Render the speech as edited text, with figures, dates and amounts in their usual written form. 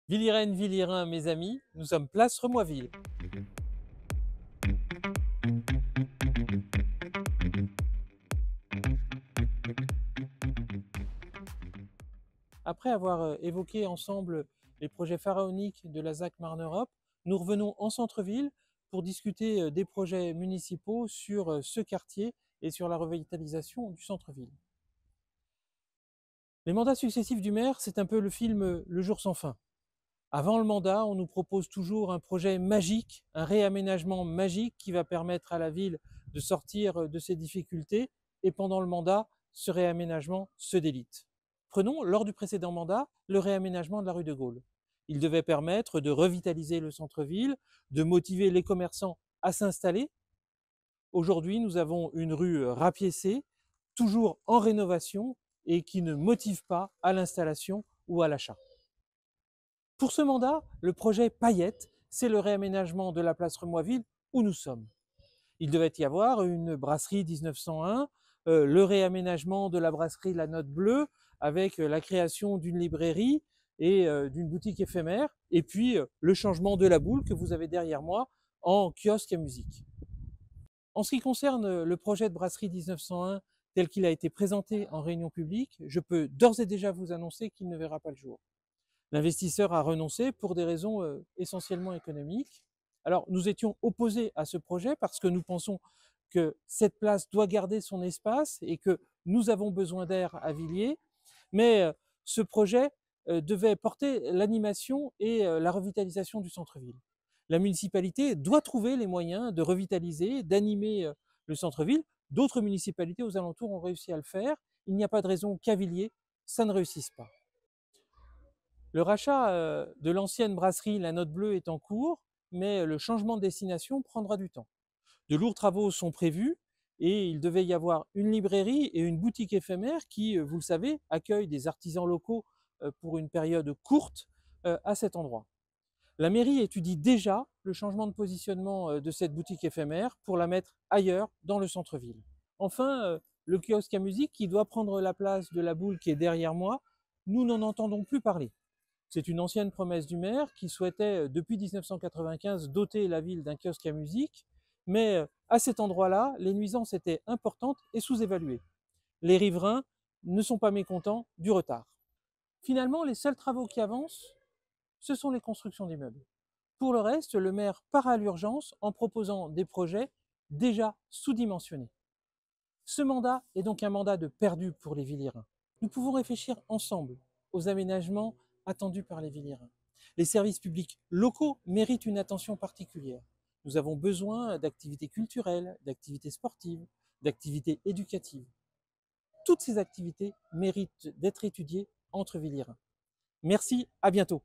Villirène, Villirain, mes amis, nous sommes place Remoisville. Après avoir évoqué ensemble les projets pharaoniques de la ZAC Marne-Europe, nous revenons en centre-ville pour discuter des projets municipaux sur ce quartier et sur la revitalisation du centre-ville. Les mandats successifs du maire, c'est un peu le film Le jour sans fin. Avant le mandat, on nous propose toujours un projet magique, un réaménagement magique qui va permettre à la ville de sortir de ses difficultés, et pendant le mandat, ce réaménagement se délite. Prenons, lors du précédent mandat, le réaménagement de la rue de Gaulle. Il devait permettre de revitaliser le centre-ville, de motiver les commerçants à s'installer. Aujourd'hui, nous avons une rue rapiécée, toujours en rénovation et qui ne motive pas à l'installation ou à l'achat. Pour ce mandat, le projet Paillette, c'est le réaménagement de la place Remoisville où nous sommes. Il devait y avoir une brasserie 1901, le réaménagement de la brasserie La Note Bleue avec la création d'une librairie et d'une boutique éphémère, et puis le changement de la boule que vous avez derrière moi en kiosque à musique. En ce qui concerne le projet de brasserie 1901 tel qu'il a été présenté en réunion publique, je peux d'ores et déjà vous annoncer qu'il ne verra pas le jour. L'investisseur a renoncé pour des raisons essentiellement économiques. Alors, nous étions opposés à ce projet parce que nous pensons que cette place doit garder son espace et que nous avons besoin d'air à Villiers, mais ce projet devait porter l'animation et la revitalisation du centre-ville. La municipalité doit trouver les moyens de revitaliser, d'animer le centre-ville. D'autres municipalités aux alentours ont réussi à le faire. Il n'y a pas de raison qu'à Villiers, ça ne réussisse pas. Le rachat de l'ancienne brasserie La Note Bleue est en cours, mais le changement de destination prendra du temps. De lourds travaux sont prévus et il devait y avoir une librairie et une boutique éphémère qui, vous le savez, accueillent des artisans locaux pour une période courte à cet endroit. La mairie étudie déjà le changement de positionnement de cette boutique éphémère pour la mettre ailleurs dans le centre-ville. Enfin, le kiosque à musique qui doit prendre la place de la boule qui est derrière moi, nous n'en entendons plus parler. C'est une ancienne promesse du maire qui souhaitait, depuis 1995, doter la ville d'un kiosque à musique, mais à cet endroit-là, les nuisances étaient importantes et sous-évaluées. Les riverains ne sont pas mécontents du retard. Finalement, les seuls travaux qui avancent, ce sont les constructions d'immeubles. Pour le reste, le maire part à l'urgence en proposant des projets déjà sous-dimensionnés. Ce mandat est donc un mandat de perdu pour les Villirains. Nous pouvons réfléchir ensemble aux aménagements attendus par les Villirains. Les services publics locaux méritent une attention particulière. Nous avons besoin d'activités culturelles, d'activités sportives, d'activités éducatives. Toutes ces activités méritent d'être étudiées entre Villirains. Merci, à bientôt.